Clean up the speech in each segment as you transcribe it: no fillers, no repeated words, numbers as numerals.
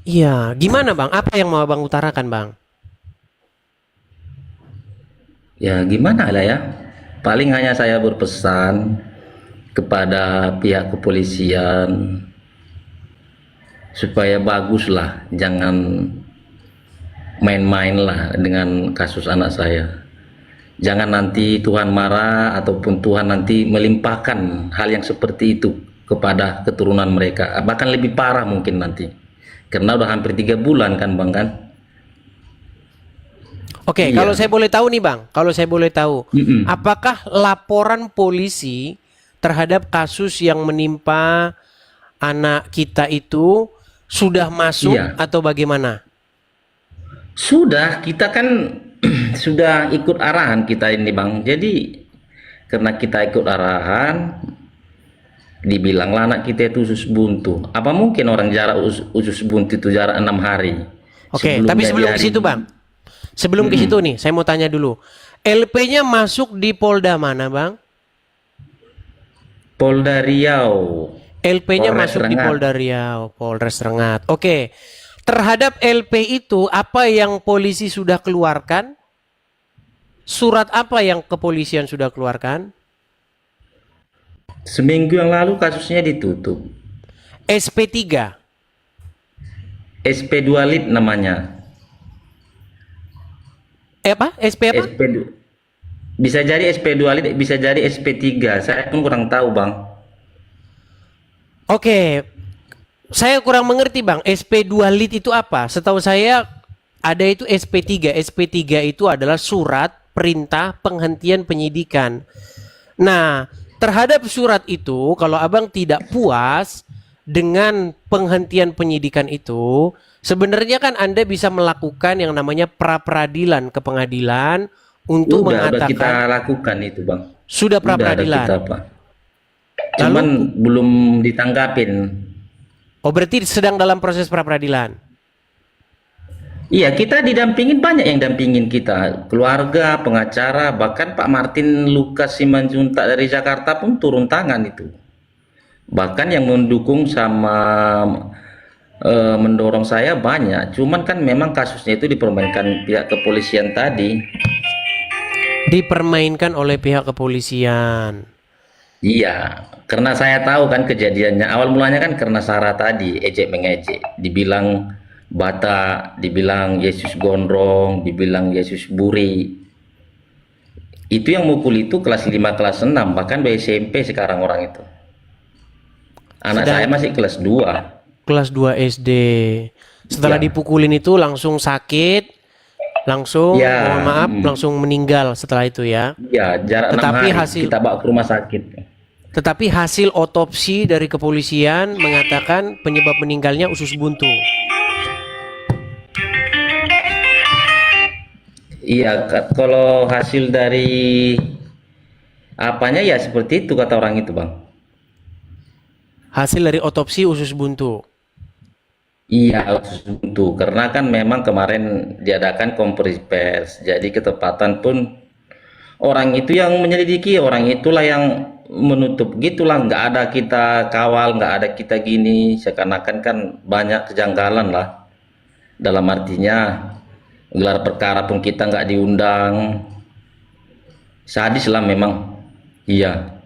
Iya, gimana Bang? Apa yang mau Abang utarakan Bang? Ya gimana lah ya. Paling hanya saya berpesan kepada pihak kepolisian supaya bagus lah, jangan main-main lah dengan kasus anak saya. Jangan nanti Tuhan marah ataupun Tuhan nanti melimpahkan hal yang seperti itu kepada keturunan mereka. Bahkan lebih parah mungkin nanti. Karena udah hampir 3 bulan kan Bang kan? Oke, kalau Iya. saya boleh tahu nih Bang, kalau saya boleh tahu, Mm-mm. apakah laporan polisi terhadap kasus yang menimpa anak kita itu sudah masuk Iya. atau bagaimana? Sudah, kita kan sudah ikut arahan kita ini Bang. Jadi karena kita ikut arahan, dibilanglah anak kita itu usus buntu. Apa mungkin orang jarak usus buntu itu jarak 6 hari Oke, tapi sebelumnya di sebelum ke hari. situ Bang, sebelum ke situ Mm-mm. nih, saya mau tanya dulu. LP-nya masuk di Polda mana Bang? Polda Riau, LP-nya Polres masuk di Rengat. Polda Riau, Polres Rengat. Oke, terhadap LP itu apa yang polisi sudah keluarkan? Surat apa yang kepolisian sudah keluarkan? Seminggu yang lalu kasusnya ditutup. SP3. SP2 Lit namanya. Apa? SP apa? SP2. Bisa jadi SP2 Lit, bisa jadi SP3. Saya pun kurang tahu, Bang. Oke, saya kurang mengerti Bang. SP2 lit itu apa? Setahu saya ada itu SP3. SP3 itu adalah surat perintah penghentian penyidikan. Nah, terhadap surat itu, kalau Abang tidak puas dengan penghentian penyidikan itu, sebenarnya kan Anda bisa melakukan yang namanya pra peradilan ke pengadilan untuk Udah kita mengatakan lakukan itu, Bang. sudah pra Udah ada kita, peradilan. Pak. Lalu, Cuman belum ditanggapin. oh berarti sedang dalam proses pra peradilan. Iya, kita didampingin, banyak yang dampingin kita. Keluarga, pengacara, bahkan Pak Martin Lukas Simanjuntak dari Jakarta pun turun tangan itu. Bahkan yang mendukung sama mendorong saya banyak. Cuman kan memang kasusnya itu dipermainkan pihak kepolisian tadi. Dipermainkan oleh pihak kepolisian. Iya, karena saya tahu kan kejadiannya. Awal mulanya kan karena Sarah tadi ejek mengejek, dibilang bata, dibilang Yesus gondrong, dibilang Yesus buri. Itu yang mukul itu kelas 5 kelas 6 bahkan SMP sekarang orang itu. Anak saya Sedang masih kelas 2. kelas 2 SD. Setelah Ya. dipukulin itu langsung sakit, langsung mohon Ya, maaf, langsung meninggal setelah itu ya. ya, jarak 6 Tetapi hari hasil kita bawa ke rumah sakit. tetapi hasil otopsi dari kepolisian mengatakan penyebab meninggalnya usus buntu. Iya, kalau hasil dari apanya ya seperti itu kata orang itu, Bang. Hasil dari otopsi usus buntu. Iya, untuk karena kan memang kemarin diadakan konferensi pers, jadi ketepatan pun orang itu yang menyelidiki, orang itulah yang menutup gitulah, nggak ada kita kawal, nggak ada kita gini, seakan-akan kan banyak kejanggalan lah, dalam artinya gelar perkara pun kita nggak diundang, sadis lah memang. Iya,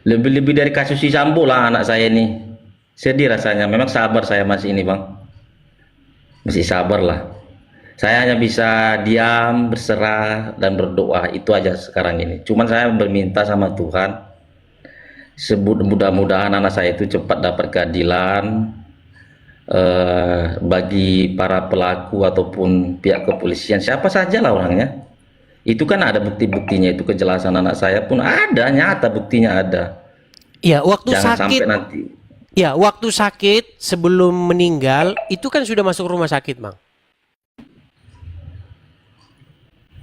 lebih-lebih dari kasus si Sambo lah anak saya ini, sedih rasanya, memang sabar saya masih ini Bang, masih sabar lah. Saya hanya bisa diam, berserah, dan berdoa. Itu aja sekarang ini. Cuman saya berminta sama Tuhan, sebut mudah-mudahan anak saya itu cepat dapat keadilan, bagi para pelaku ataupun pihak kepolisian, siapa saja lah orangnya. Itu kan ada bukti-buktinya, itu kejelasan anak saya pun ada, nyata buktinya ada. Ya, waktu Jangan sakit, sampai nanti ya, waktu sakit sebelum meninggal itu kan sudah masuk rumah sakit, Bang.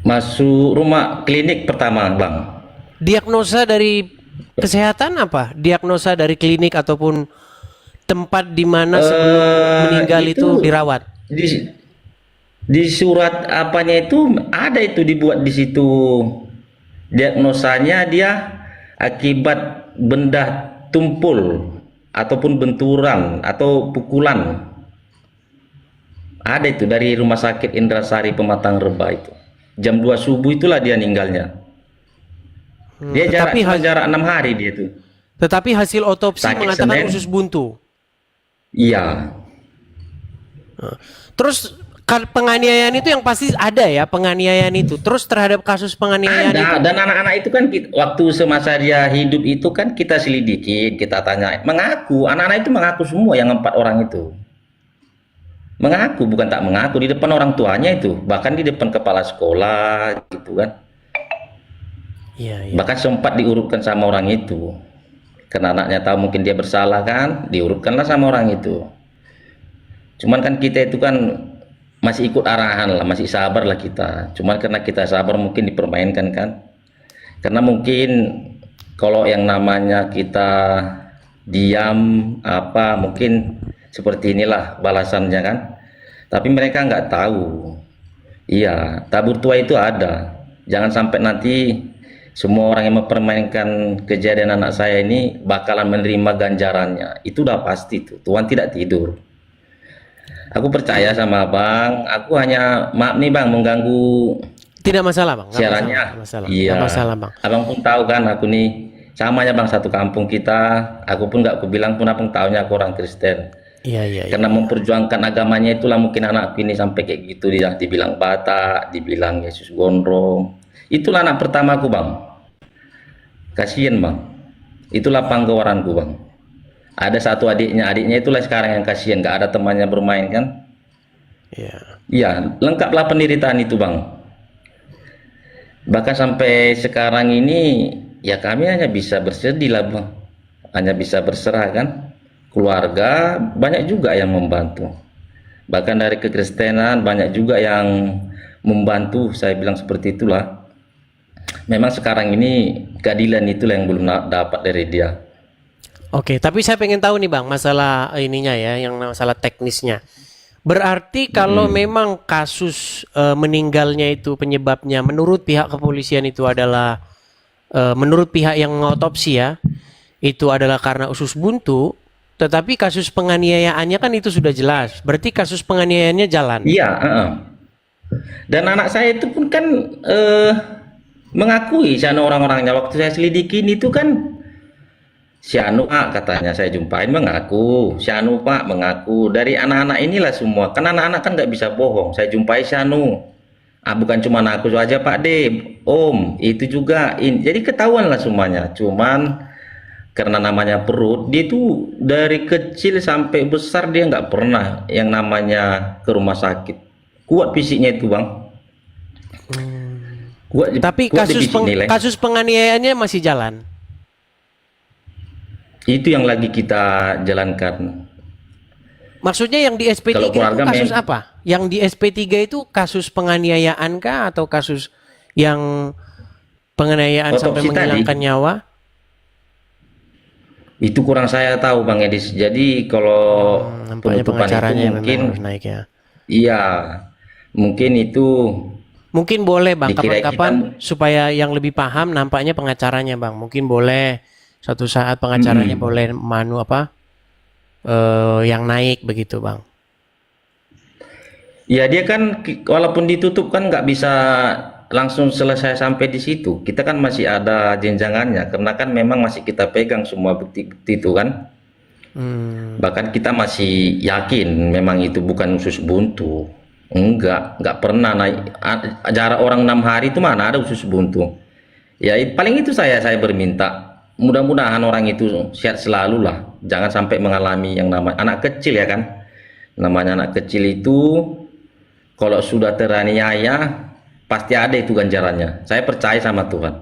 masuk rumah klinik pertama, Bang. Diagnosa dari kesehatan apa? Diagnosa dari klinik ataupun tempat di mana sebelum meninggal Itu itu dirawat. di Di surat apanya itu ada, itu dibuat di situ diagnosanya dia akibat benda tumpul ataupun benturan atau pukulan. Ada itu dari Rumah Sakit Indrasari Pematang Reba itu. Jam 2 subuh itulah dia meninggalnya. Dia Tetapi cuma jarak 6 hari dia tuh. tetapi hasil otopsi Sakit mengatakan Senin. usus buntu. Iya. Terus penganiayaan itu yang pasti ada ya, penganiayaan itu. Terus terhadap kasus penganiayaan itu, Ada, dan anak-anak itu kan waktu semasa dia hidup itu kan kita selidikin, kita tanya, mengaku, anak-anak itu mengaku semua yang 4 orang itu. Mengaku, bukan tak mengaku, di depan orang tuanya itu, bahkan di depan kepala sekolah gitu kan. iya, iya. Bahkan sempat diurutkan sama orang itu. Karena anaknya tahu mungkin dia bersalah kan, diurutkanlah sama orang itu. Cuman kan kita itu kan masih ikut arahan lah, masih sabar lah kita. Cuman karena kita sabar mungkin dipermainkan kan. Karena mungkin kalau yang namanya kita diam apa mungkin seperti inilah balasannya kan. Tapi mereka nggak tahu. Iya, tabur tua itu ada. Jangan sampai nanti semua orang yang mempermainkan kejadian anak saya ini bakalan menerima ganjarannya. Itu udah pasti tuh. Tuhan tidak tidur. Aku percaya sama Bang. Aku hanya maaf nih Bang mengganggu Tidak masalah bang, nggak siarannya. masalah, nggak masalah, Iya. nggak masalah bang. Abang pun tahu kan aku nih sama ya Bang, satu kampung kita. Aku pun nggak kubilang pun abang tahunya aku orang Kristen. Iya, iya, iya. Karena memperjuangkan agamanya itulah mungkin anakku ini sampai kayak gitu, dia dibilang Batak, dibilang Yesus Gondrong. Itulah anak pertamaku Bang. Kasihan Bang. Itulah panggawaranku Bang. Ada satu adiknya itulah sekarang yang kasihan, nggak ada temannya bermain kan. Iya. Iya, lengkaplah penderitaan itu Bang. Bahkan sampai sekarang ini ya kami hanya bisa bersedih lah Bang. Hanya bisa berserah kan. Keluarga banyak juga yang membantu. Bahkan dari kekristenan banyak juga yang membantu, saya bilang seperti itulah. Memang sekarang ini keadilan itulah yang belum dapat dari dia. Oke, tapi saya pengen tahu nih bang, masalah ininya ya, yang masalah teknisnya. Berarti kalau memang kasus meninggalnya itu penyebabnya menurut pihak kepolisian itu adalah menurut pihak yang mengotopsi ya, itu adalah karena usus buntu, tetapi kasus penganiayaannya kan itu sudah jelas. Berarti kasus penganiayaannya jalan. Iya, dan anak saya itu pun kan mengakui sana orang-orangnya waktu saya selidikin itu kan si Anu Pak katanya saya jumpain mengaku, si Anu Pak mengaku, dari anak-anak inilah semua, kan anak-anak kan nggak bisa bohong, saya jumpai si Anu, bukan cuma aku aja Pak De, Om, itu juga, jadi ketahuan lah semuanya, cuman karena namanya perut, dia tuh dari kecil sampai besar dia nggak pernah yang namanya ke rumah sakit, kuat fisiknya itu Bang, Tapi kuat di fisik nilai. kasus penganiayaannya masih jalan. Itu yang lagi kita jalankan. Maksudnya yang di SP3 Kalau itu keluarga kasus apa? Yang di SP3 itu kasus penganiayaan kah atau kasus yang penganiayaan sampai Otopsi menghilangkan tadi. nyawa? Itu kurang saya tahu Bang Edis. Jadi kalau Nampaknya penutupan itu pengacaranya mungkin memang harus naik ya. iya, mungkin itu Mungkin boleh bang, dikira kapan-kapan supaya yang lebih paham nampaknya pengacaranya bang. Mungkin boleh suatu saat pengacaranya boleh yang naik begitu bang. ya dia kan walaupun ditutup kan nggak bisa langsung selesai sampai di situ. Kita kan masih ada jenjangannya karena kan memang masih kita pegang semua bukti-bukti itu kan. Bahkan kita masih yakin memang itu bukan usus buntu. Enggak pernah naik. Jarak orang 6 hari itu mana ada usus buntu. Ya paling itu saya berminta. Mudah-mudahan orang itu sehat selalu lah. Jangan sampai mengalami yang namanya anak kecil ya kan. Namanya anak kecil itu kalau sudah teraniaya pasti ada itu ganjarannya. Saya percaya sama Tuhan.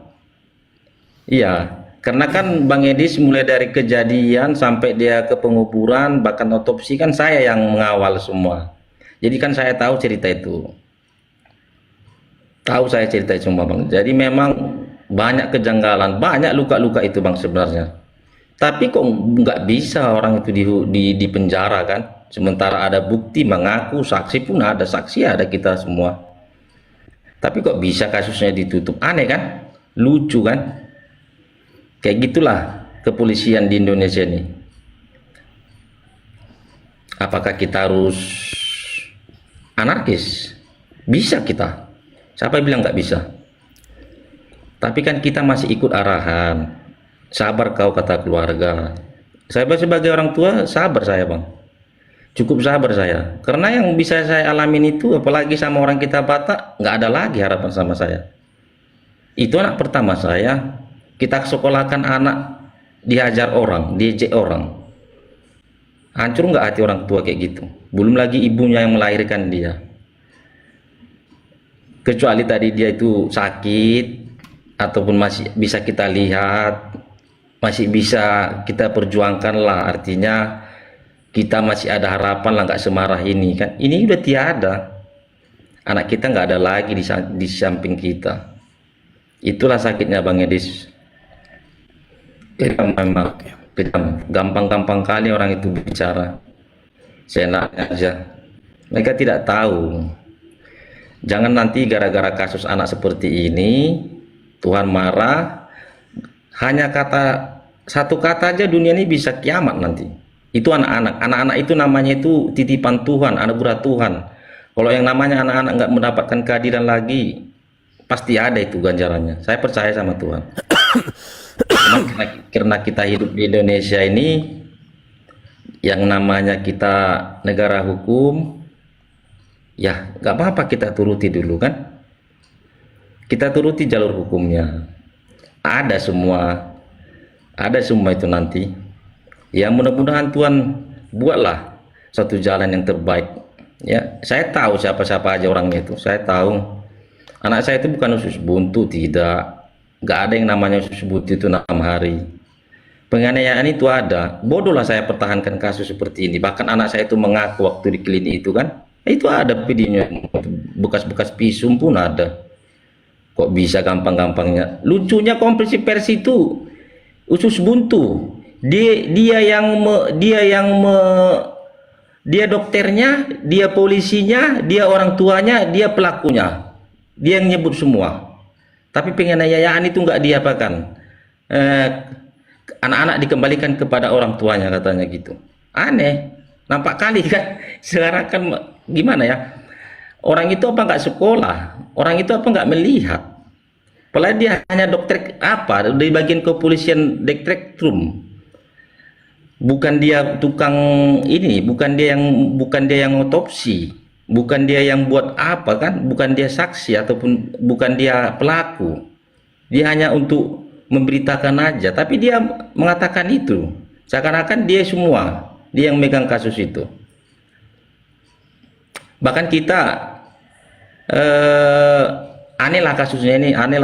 Iya, karena kan Bang Edis mulai dari kejadian sampai dia ke penguburan bahkan otopsi kan saya yang mengawal semua. Jadi kan saya tahu cerita itu. Tahu saya cerita itu semua Bang. Jadi memang banyak kejanggalan, banyak luka-luka itu Bang sebenarnya. Tapi kok nggak bisa orang itu di penjara kan? Sementara ada bukti mengaku, saksi pun ada, saksi ada kita semua. Tapi kok bisa kasusnya ditutup? Aneh kan? Lucu kan? Kayak gitulah kepolisian di Indonesia ini. Apakah kita harus anarkis. Bisa kita. Siapa bilang nggak bisa? Tapi kan kita masih ikut arahan. Sabar kau, kata keluarga. Saya sebagai orang tua sabar saya, Bang. Cukup sabar saya. Karena yang bisa saya alamin itu, apalagi sama orang kita Batak, nggak ada lagi harapan sama saya. Itu anak pertama saya. Kita sekolahkan anak, dihajar orang, diejek orang. Hancur nggak hati orang tua kayak gitu? Belum lagi ibunya yang melahirkan dia. Kecuali tadi dia itu sakit, ataupun masih bisa kita lihat, masih bisa kita perjuangkan lah. Artinya kita masih ada harapan lah, nggak semarah ini kan. Ini udah tiada. Anak kita nggak ada lagi di samping kita. Itulah sakitnya Bang Edis. Memang kejam. Gampang-gampang kali orang itu bicara. Seenaknya aja. Mereka tidak tahu. Jangan nanti gara-gara kasus anak seperti ini Tuhan marah. Hanya satu kata aja dunia ini bisa kiamat nanti. Itu anak-anak itu namanya itu titipan Tuhan, anugerah Tuhan. Kalau yang namanya anak-anak nggak mendapatkan keadilan lagi, pasti ada itu ganjarannya. Saya percaya sama Tuhan. Karena kita hidup di Indonesia ini, yang namanya kita negara hukum, ya nggak apa-apa kita turuti dulu kan. Kita turuti jalur hukumnya. Ada semua itu nanti. Ya mudah-mudahan Tuhan buatlah satu jalan yang terbaik. Ya, saya tahu siapa-siapa aja orangnya itu. Saya tahu anak saya itu bukan usus buntu, tidak. Nggak ada yang namanya usus buntu itu 6 hari. Penganiayaan itu ada. Bodohlah saya pertahankan kasus seperti ini. Bahkan anak saya itu mengaku waktu di klinik itu kan. Itu ada videonya, bekas-bekas pisum pun ada. Kok bisa gampang-gampangnya? Lucunya konferensi pers itu usus buntu. Dia dokternya, dia polisinya, dia orang tuanya, dia pelakunya. Dia yang nyebut semua. Tapi penganiayaan itu nggak diapakan. Anak-anak dikembalikan kepada orang tuanya katanya gitu. Aneh. Nampak kali kan. Sekarang kan gimana ya? Orang itu apa nggak sekolah? Orang itu apa nggak melihat? Padahal dia hanya dokter apa di bagian kepolisian Direktrum. Bukan dia tukang ini, bukan dia yang otopsi, bukan dia yang buat apa kan, bukan dia saksi ataupun bukan dia pelaku. Dia hanya untuk memberitakan aja, tapi dia mengatakan itu seakan-akan dia semua, dia yang megang kasus itu. Bahkan kita aneh lah kasusnya ini, aneh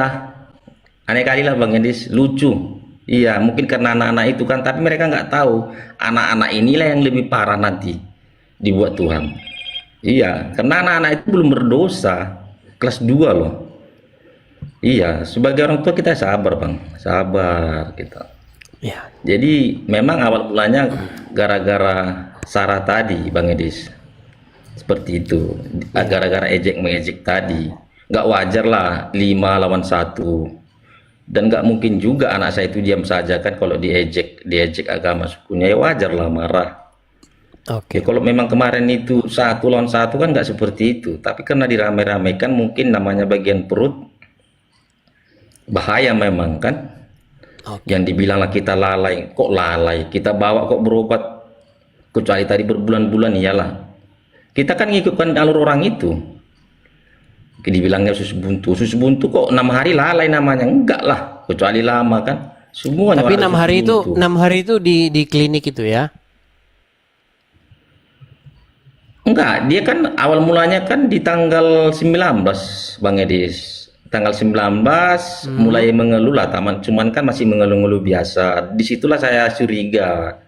kali lah Bang Edis, lucu. Iya, mungkin karena anak-anak itu kan, tapi mereka nggak tahu anak-anak inilah yang lebih parah nanti dibuat Tuhan. Iya, karena anak-anak itu belum berdosa, kelas 2 loh. Iya, sebagai orang tua kita sabar Bang, sabar kita. Ya. Jadi memang awal mulanya gara-gara Sarah tadi Bang Edis, seperti itu, gara-gara ejek-mengejek tadi. Nggak wajar lah 5 lawan 1. Dan nggak mungkin juga anak saya itu diam saja kan kalau diejek agama sukunya, ya wajar lah marah. Oke. Ya, kalau memang kemarin itu 1 lawan 1 kan nggak seperti itu, tapi karena dirame-ramekan mungkin namanya bagian perut, bahaya memang kan. Yang dibilanglah kita lalai, kok lalai, kita bawa kok berobat, kecuali tadi berbulan-bulan iyalah. Kita kan ngikutkan alur orang itu. Dibilangnya usus buntu kok 6 hari lalai namanya, enggak lah, kecuali lama kan semuanya. Tapi 6 hari itu di klinik itu ya? Enggak, dia kan awal mulanya kan di tanggal 19 Bang Edis, tanggal 19 mulai mengeluh lah, cuman kan masih mengeluh-ngeluh biasa. Disitulah saya curiga,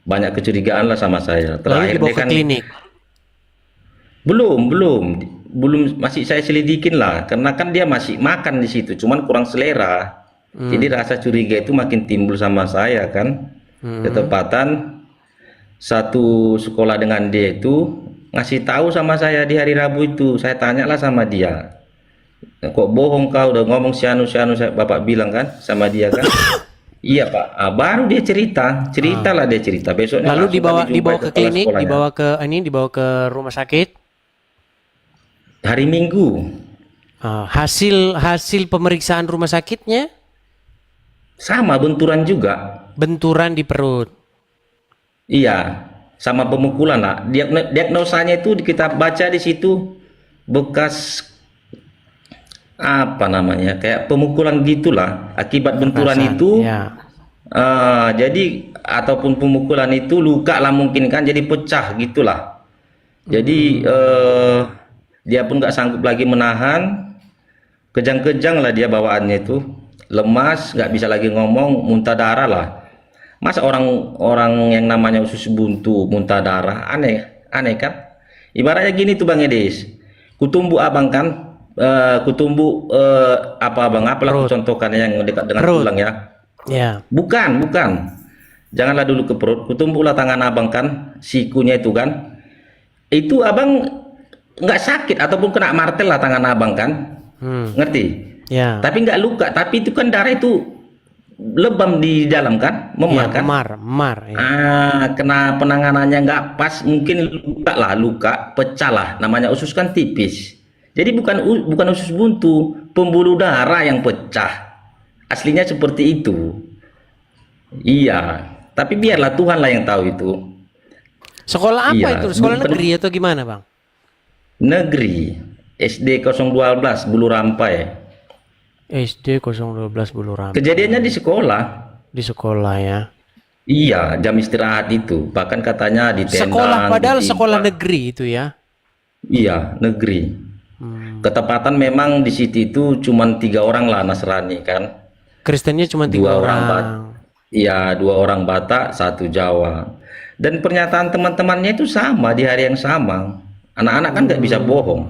banyak kecurigaan lah sama saya. Terakhir dia kan ke klinik. Belum, masih saya selidikin lah, karena kan dia masih makan di situ, cuman kurang selera. Jadi rasa curiga itu makin timbul sama saya kan. Ketepatan satu sekolah dengan dia itu ngasih tahu sama saya di hari Rabu itu. Saya tanyalah sama dia, kok bohong kau udah ngomong sianu bapak bilang kan sama dia kan. Iya Pak. Baru dia ceritalah dia cerita. Besoknya lalu dibawa ke klinik, dibawa ke rumah sakit. hari Minggu. Hasil pemeriksaan rumah sakitnya Sama benturan juga. benturan di perut. Iya, sama pemukulan lah. Diagnosanya itu kita baca di situ bekas apa namanya, kayak pemukulan gitulah akibat benturan Kekerasan, itu. ya. Jadi ataupun pemukulan itu luka lah mungkin kan, jadi pecah gitulah. Jadi dia pun nggak sanggup lagi menahan, kejang-kejang lah dia bawaannya itu, lemas, nggak bisa lagi ngomong, muntah darah lah. Masa orang yang namanya usus buntu muntah darah, aneh kan? Ibaratnya gini tuh Bang Edis, kutumbu abang kan, kutumbu apa abang, apalah Perut. contohkan yang dekat dengan Perut. tulang ya. Ya. Bukan. Janganlah dulu ke perut. Kutumbuhlah tangan abang kan, sikunya itu kan. Itu abang nggak sakit ataupun kena martel lah tangan abang kan. Ngerti? Ya. Tapi nggak luka. Tapi itu kan darah itu lebam di dalam kan, memar Ya, kan. memar. Ya. Kena penanganannya nggak pas, mungkin luka, pecah lah. Namanya usus kan tipis. Jadi bukan usus buntu, pembuluh darah yang pecah. Aslinya seperti itu. Iya, tapi biarlah Tuhan lah yang tahu itu. Sekolah apa Iya, itu? Sekolah bukan- negeri atau gimana, Bang? Negeri, SD 012 Bulu Rampai. SD 012 Buluram. Kejadiannya di sekolah. Di sekolah ya. Iya, jam istirahat itu. Bahkan katanya di tenda. Sekolah padahal ditimpa. sekolah negeri itu ya. Iya, negeri. Hmm. Ketepatan memang di situ itu cuma 3 orang lah Nasrani kan. Kristennya cuma 3 Dua orang orang. Iya, 2 orang Batak, 1 Jawa. Dan pernyataan teman-temannya itu sama di hari yang sama. Anak-anak kan nggak bisa bohong.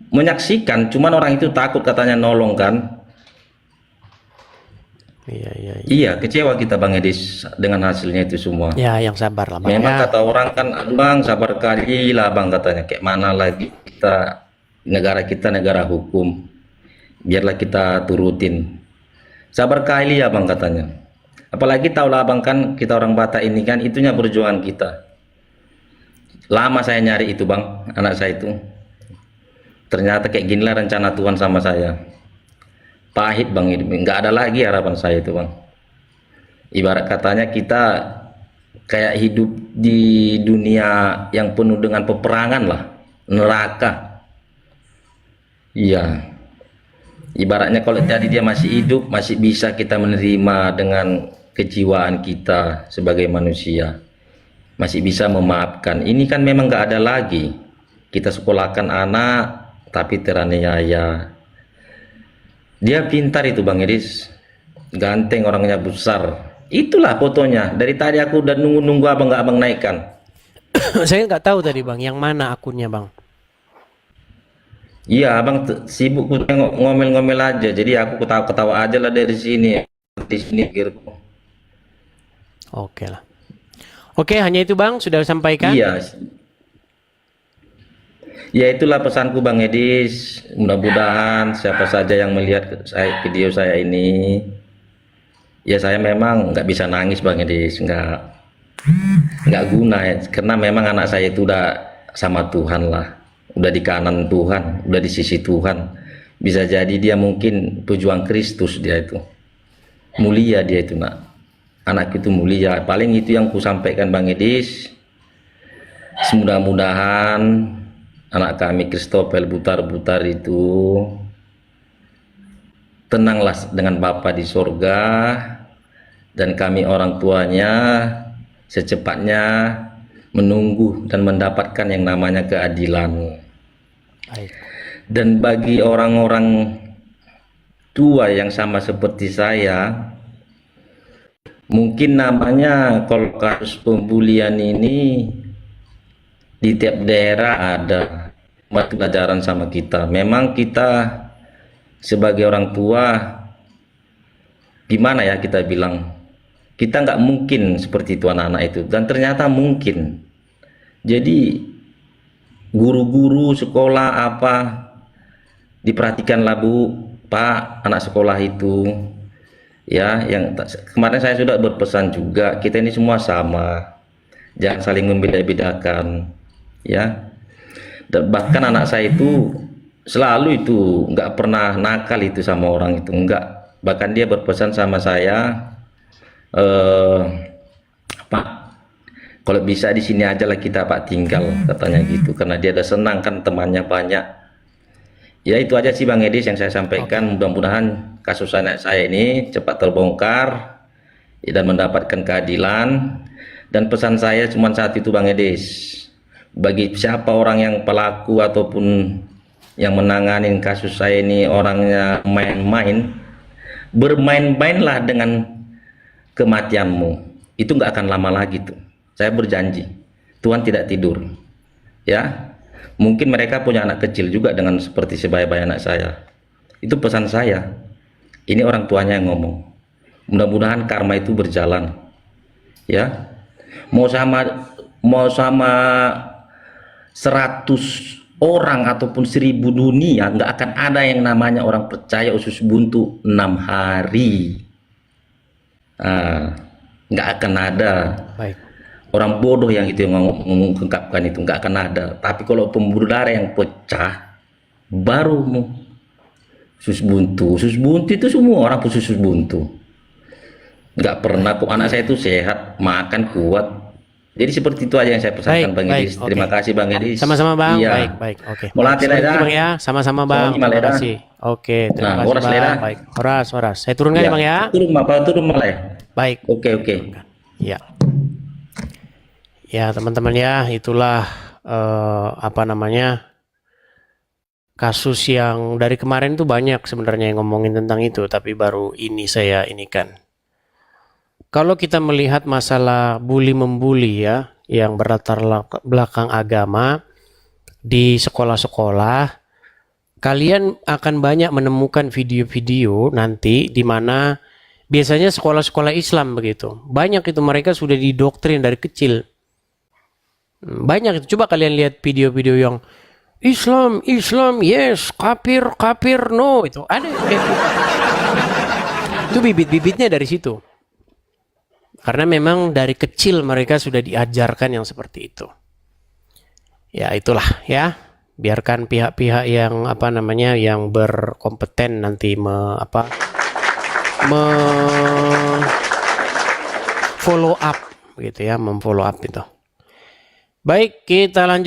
Menyaksikan, cuman orang itu takut katanya nolong kan. Iya. Iya, kecewa kita Bang Edis dengan hasilnya itu semua. Ya, yang sabar lah, Bang. Memang Ya. kata orang kan, "Aduh, Bang, sabar kali lah Bang," katanya. Kayak mana lagi kita negara hukum. Biarlah kita turutin. Sabar kali ya Bang katanya. Apalagi tahulah Bang kan kita orang Batak ini kan itunya perjuangan kita. Lama saya nyari itu Bang, anak saya itu. Ternyata kayak ginilah rencana Tuhan sama saya. Pahit Bang, nggak ada lagi harapan saya itu Bang. Ibarat katanya kita kayak hidup di dunia yang penuh dengan peperangan lah, neraka. Iya. Ibaratnya kalau tadi dia masih hidup, masih bisa kita menerima dengan kejiwaan kita sebagai manusia. Masih bisa memaafkan. Ini kan memang nggak ada lagi. Kita sekolahkan anak, tapi teraniaya. Dia pintar itu Bang Iris. Ganteng, orangnya besar. Itulah fotonya. Dari tadi aku udah nunggu-nunggu abang nggak abang naikkan. Saya nggak tahu tadi, Bang, yang mana akunnya, Bang. Iya, abang sibuk ngomel-ngomel aja. Jadi aku ketawa-ketawa aja lah dari sini. Di sini gitu. Oke lah. Oke, hanya itu, Bang, sudah sampaikan. Iya. Ya itulah pesanku Bang Edis. Mudah-mudahan siapa saja yang melihat video saya ini, ya saya memang nggak bisa nangis Bang Edis, nggak guna ya. Karena memang anak saya itu udah sama Tuhan lah. Udah di kanan Tuhan, udah di sisi Tuhan. Bisa jadi dia mungkin pejuang Kristus dia itu. Mulia dia itu nak. Anak itu mulia. Paling itu yang ku sampaikan Bang Edis. Mudah-mudahan anak kami Christopel Butar-Butar itu tenanglah dengan Bapa di sorga. Dan kami orang tuanya secepatnya menunggu dan mendapatkan yang namanya keadilan. Baik. Dan bagi orang-orang tua yang sama seperti saya, mungkin namanya kalau kasus pembulian ini di tiap daerah ada pelajaran sama kita. Memang kita sebagai orang tua, gimana ya kita bilang, kita nggak mungkin seperti itu anak-anak itu, dan ternyata mungkin. Jadi guru-guru sekolah apa, diperhatikanlah Bu, Pak, anak sekolah itu ya. Yang kemarin saya sudah berpesan juga, kita ini semua sama, jangan saling membeda-bedakan ya. Dan bahkan anak saya itu selalu itu nggak pernah nakal itu sama orang itu, nggak. Bahkan dia berpesan sama saya, Pak, kalau bisa di sini aja lah kita Pak tinggal, katanya gitu, karena dia udah senang kan temannya banyak. Ya itu aja sih Bang Edis yang saya sampaikan. Mudah-mudahan kasus anak saya ini cepat terbongkar dan mendapatkan keadilan. Dan pesan saya cuma saat itu Bang Edis, bagi siapa orang yang pelaku ataupun yang menanganin kasus saya ini orangnya main-main, bermain-mainlah dengan kematianmu, itu nggak akan lama lagi tuh. Saya berjanji, Tuhan tidak tidur. Ya, mungkin mereka punya anak kecil juga dengan seperti sebaya-baya anak saya. Itu pesan saya. Ini orang tuanya yang ngomong. Mudah-mudahan karma itu berjalan. Ya, mau sama 100 orang ataupun 1000 dunia, nggak akan ada yang namanya orang percaya usus buntu 6 hari. Nggak akan ada. Baik. Orang bodoh yang itu yang mengungkapkan itu, nggak akan ada. Tapi kalau pembuluh darah yang pecah, baru usus buntu. Usus buntu itu semua orang usus buntu. Nggak pernah kok. Anak saya itu sehat, makan kuat. Jadi seperti itu aja yang saya pesankan Bang Edis. Terima kasih Bang Edis. Sama-sama Bang. Iya. Baik. Oke. Mau latih Seperti Leda? itu, Bang ya. Sama-sama Bang. Terima kasih. Oke, terima kasih Horas, Bang. Leda. Baik. Horas. Saya turunkan ya Bang ya. Turun malah ya. Baik. Oke. Ya. Ya teman-teman ya, itulah kasus yang dari kemarin tuh banyak sebenarnya yang ngomongin tentang itu, tapi baru ini saya inikan. Kalau kita melihat masalah bully membuli ya, yang berlatar belakang agama di sekolah-sekolah, kalian akan banyak menemukan video-video nanti di mana biasanya sekolah-sekolah Islam begitu. Banyak itu mereka sudah didoktrin dari kecil. Banyak itu. Coba kalian lihat video-video yang Islam yes, kafir no, itu ada. Itu bibit-bibitnya dari situ. Karena memang dari kecil mereka sudah diajarkan yang seperti itu. Ya itulah ya. Biarkan pihak-pihak yang yang berkompeten nanti follow up gitu ya, memfollow up itu. Baik, kita lanjut.